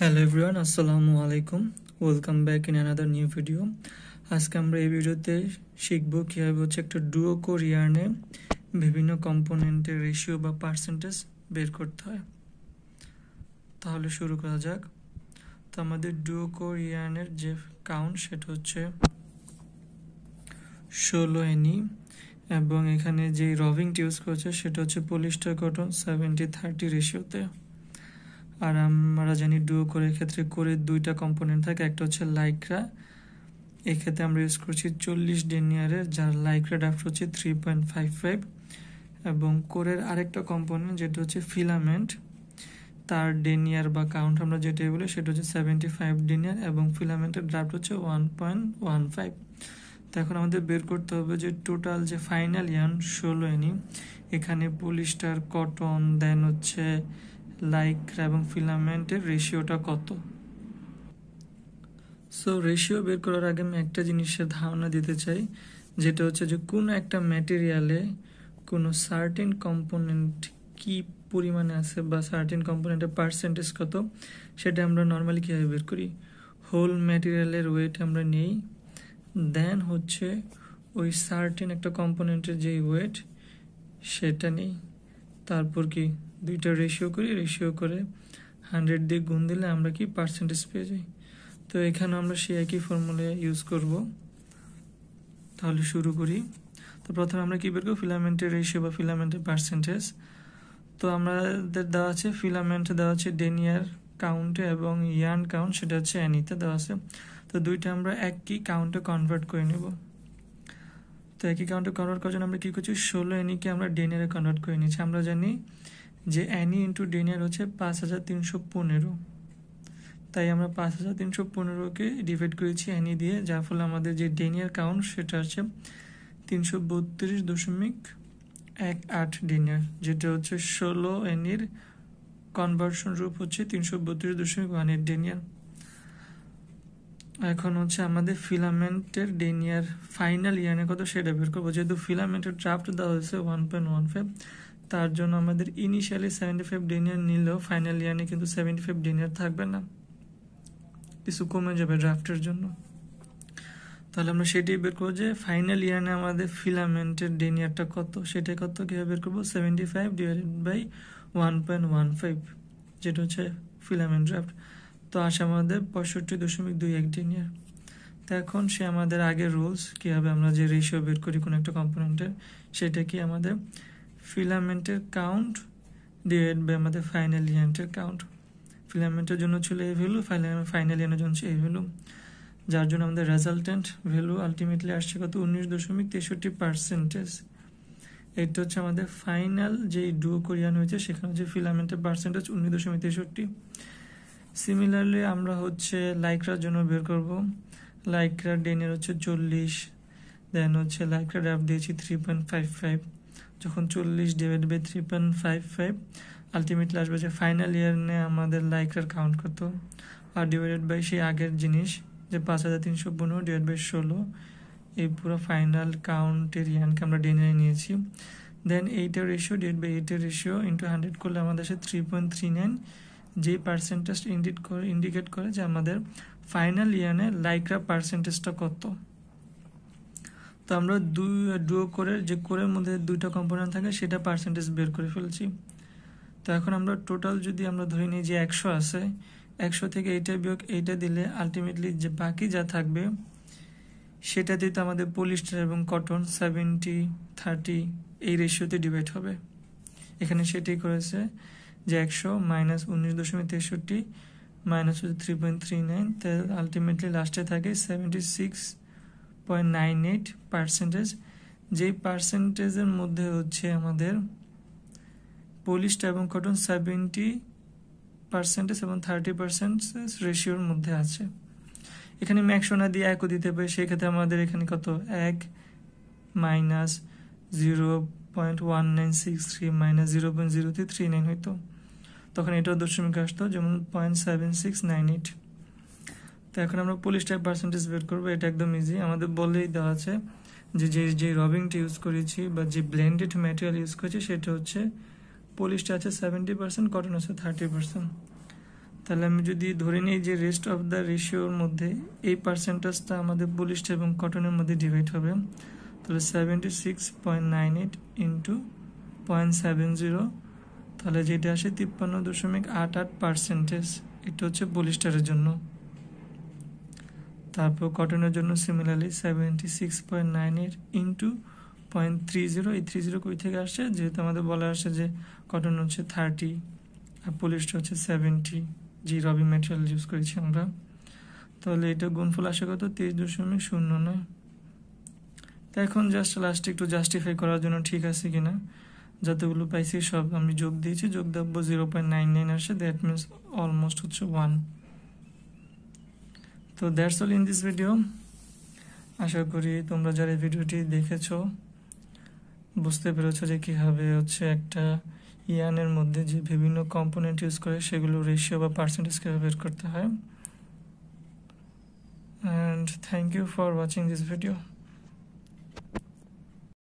Hello everyone, আসসালামু আলাইকুম। Welcome back in another new video. আজকে আমরা এই ভিডিওতে শিখব কীভাবে একটা ডুও কোর ইয়ার্নে বিভিন্ন কম্পোনেন্টের রেশিও বা পার্সেন্টেজ বের করতে হয়। তাহলে শুরু করা যাক। তো আমাদের ডুও কোর ইয়ার্নের যে কাউন্ট সেটা হচ্ছে 16 NE, এবং এখানে যে রবিংটি ইউজ করেছে সেটা হচ্ছে পলিস্টার কটন 70-30 রেশিওতে। আর আমরা জানি ডুও কোরের ক্ষেত্রে কোরের দুইটা কম্পোনেন্ট থাকে, একটা হচ্ছে লাইক্রা, এক্ষেত্রে আমরা ইউজ করছি 40 ডেনিয়ারের, যার লাইক্রা ড্রাফট হচ্ছে 3.55, এবং কোরের আরেকটা কম্পোনেন্ট যেটা হচ্ছে ফিলামেন্ট, তার ডেনিয়ার বা কাউন্ট আমরা যেটা বলি সেটা হচ্ছে 75 ডেনিয়ার, এবং ফিলামেন্টের ড্রাফট হচ্ছে 1.15। তো এখন আমাদের বের করতে হবে যে টোটাল যে ফাইনাল ইয়ার্ন 16 NE, এখানে পলিস্টার, কটন, দেন হচ্ছে লাইক্রা এবং ফিলামেন্টের রেশিওটা কত। সো রেশিও বের করার আগে আমি একটা জিনিসের ধারণা দিতে চাই, যেটা হচ্ছে যে কোনো একটা ম্যাটেরিয়ালে কোনো সার্টেন কম্পোনেন্ট কি পরিমাণে আছে বা সার্টেন কম্পোনেন্টের পার্সেন্টেজ কত, সেটা আমরা নর্মালি কীভাবে বের করি। হোল ম্যাটেরিয়ালের ওয়েট আমরা নেই, দেন হচ্ছে ওই সার্টেন একটা কম্পোনেন্টের যেই ওয়েট সেটা নেই, তারপর কি দুইটা রেশিও করি, রেশিও করে 100 দিয়ে গুণ দিলে আমরা কি পার্সেন্টেজ পেয়ে যাই। তো এখানে আমরা সেই একই ফর্মুলা ইউজ করব। তাহলে শুরু করি। তো প্রথমে আমরা কি বের করব, ফিলামেন্টের রেশিও বা ফিলামেন্টের পার্সেন্টেজ। তো আমাদের দেওয়া আছে ফিলামেন্টে দেওয়া আছে ডেনিয়ার কাউন্টে, এবং ইয়ার্ন কাউন্ট সেটা হচ্ছে এনিতে দেওয়া আছে। তো দুইটা আমরা একই কাউন্টে কনভার্ট করে নেব। তো একই কাউন্টে কনভার্ট করার জন্য আমরা কী করছি, 16 NE-কে আমরা ডেনিয়ারে কনভার্ট করে নিচ্ছি। আমরা জানি যে NE ইন্টু ডেনিয়ার হচ্ছে 5315, তাই আমরা 5315-কে ডিভাইড করেছি NE দিয়ে, যার ফলে আমাদের যে ডেনিয়ার কাউন্ট সেটা হচ্ছে 332.18 ডেনিয়ার, যেটা হচ্ছে 16 NE-র কনভার্সন রূপ হচ্ছে 332.18 ডেনিয়ার। এখন হচ্ছে আমাদের ফিলামেন্টের ডেনিয়ার ফাইনাল ইয়ার্নে কত সেটা বের করবো। যেহেতু ফিলামেন্টের ড্রাফট দেওয়া হয়েছে 1.15, তার জন্য আমাদের ইনিশিয়ালি 75 ডেনিয়ার নিলেও ফাইনাল ইয়ার্নে কিন্তু 75 ডেনিয়ার থাকবে না, কিছু কমে যাবে ড্রাফটের জন্য। তাহলে আমরা সেটাই বের করবো যে ফাইনাল ইয়ার্নে আমাদের ফিলামেন্টের ডেনিয়ারটা কত, সেটাই কত কীভাবে বের করবো, 75 ডিভাইডেড বাই 1.15, যেটা হচ্ছে ফিলামেন্ট ড্রাফট। তো আসে আমাদের 65.21 ডেনিয়ার। তো এখন সে আমাদের আগের রুলস কীভাবে আমরা যে রেশিও বের করি কোনো একটা কম্পোনেন্টের, সেটা কি আমাদের ফিলামেন্টের কাউন্ট ডিভাইড বাই আমাদের ফাইনাল ইয়ার্নের কাউন্ট। ফিলামেন্টের জন্য ছিল এই ভ্যালু, ফাইনাল ইয়ার্নের জন্য এই ভ্যালু, যার জন্য আমাদের রেজাল্টেন্ট ভ্যালু আলটিমেটলি আসছে কত, 19.63%। এটা হচ্ছে আমাদের ফাইনাল যে ডুও কোরিয়ান হয়েছে, সেখানে হচ্ছে ফিলামেন্টের পার্সেন্টেজ 19.63। সিমিলারলি আমরা হচ্ছে লাইক্রার জন্য বের করব। লাইক্রার ডেনের হচ্ছে 40, দেন হচ্ছে লাইক্রা ড্রাফট দিয়েছি 3.55, যখন 40 ডিভাইড বাই 3.55 আলটিমেটলি আসবে যে ফাইনাল ইয়ারে আমাদের লাইক্রার কাউন্ট কত, আর ডিভাইডেড বাই সেই আগের জিনিস যে 5315 ডিভাইড বাই 16, এই পুরো ফাইনাল কাউন্টের ইয়ানকে আমরা ডেনে নিয়েছি। দেন এইটার রেশিও ডিভাইড বাই এইটার রেশিও ইন্টু 100 করলে আমাদের আসে 3.39, যে পার্সেন্টেজ ইন্ডিকেট করে যে আমাদের ফাইনাল ইয়ানে লাইক্রা পার্সেন্টেজটা কত। তো আমরা ডুও কোরের যে কোরের মধ্যে দুইটা কম্পোনেন্ট থাকে সেটা পার্সেন্টেজ বের করে ফেলছি। তো এখন আমরা টোটাল যদি আমরা ধরে নিই যে 100 আছে, 100 থেকে এইটা বিয়োগ এইটা দিলে আলটিমেটলি যে বাকি যা থাকবে সেটাতে তো আমাদের পলিস্টার এবং কটন 70-30 এই রেশিওতে ডিভাইড হবে। এখানে সেটাই করেছে যে 100 মাইনাস 19.63 মাইনাস হচ্ছে 3.39, তাই আলটিমেটলি লাস্টে থাকে 76.98%, যেই পার্সেন্টেজের মধ্যে হচ্ছে আমাদের পলিস্টার এবং কটন 70% এবং 30% রেশিওর মধ্যে আছে। এখানে আমি 100 না দিয়ে 1 দিতে পারি, সেক্ষেত্রে আমাদের এখানে কত, 1 মাইনাস 0.1963 মাইনাস 0.0339 হইতো, তখন এটাও দশমিক আসতো, যেমন 0.7698। তো এখন আমরা পলিস্টার পার্সেন্টেজ বের করবো। এটা একদম ইজি, আমাদের বলেই দেওয়া আছে যে যে রবিংটা ইউজ করেছি বা যে ব্লেন্ডেড ম্যাটেরিয়াল ইউজ করেছি সেটা হচ্ছে পলিস্টার আছে 70%, কটন আছে 30%। তো তাহলে আমি যদি ধরে নিই যে রেস্ট অফ দ্য রেশিওর মধ্যে এই পার্সেন্টেজটা আমাদের পলিস্টার এবং কটনের মধ্যে ডিভাইড হবে, তাহলে 76.98 ইন্টু 0.70, তাহলে যেটা আসে 53.88%। এটা হচ্ছে পলিস্টারের জন্য। তারপর কটনের জন্য সিমিলারলি 76.98 ইন্টু 0.30, এই 30 কই থেকে আসছে, যেহেতু আমাদের বলা আসছে যে কটন হচ্ছে 30 আর পলিস্টার হচ্ছে 70, জি রবি ম্যাটেরিয়াল ইউজ করেছি আমরা। তাহলে এটা গুণফল আসে কত, 23.09। তো এখন জাস্ট লাস্টে একটু জাস্টিফাই করার জন্য ঠিক আছে কিনা, যতগুলো পাইছি সব আমি যোগ দিয়েছি, যোগ দেবো 0.99 আসে, দ্যাট মিনস অলমোস্ট হচ্ছে 1। তো that's all in this video. আশা করি তোমরা যারা ভিডিওটি দেখেছো বুঝতে পেরেছো যে কীভাবে হচ্ছে একটা ইয়ানের মধ্যে যে বিভিন্ন কম্পোনেন্ট ইউজ করে সেগুলো রেশিও বা পার্সেন্টেজ কীভাবে বের করতে হয়। And thank you for watching this video.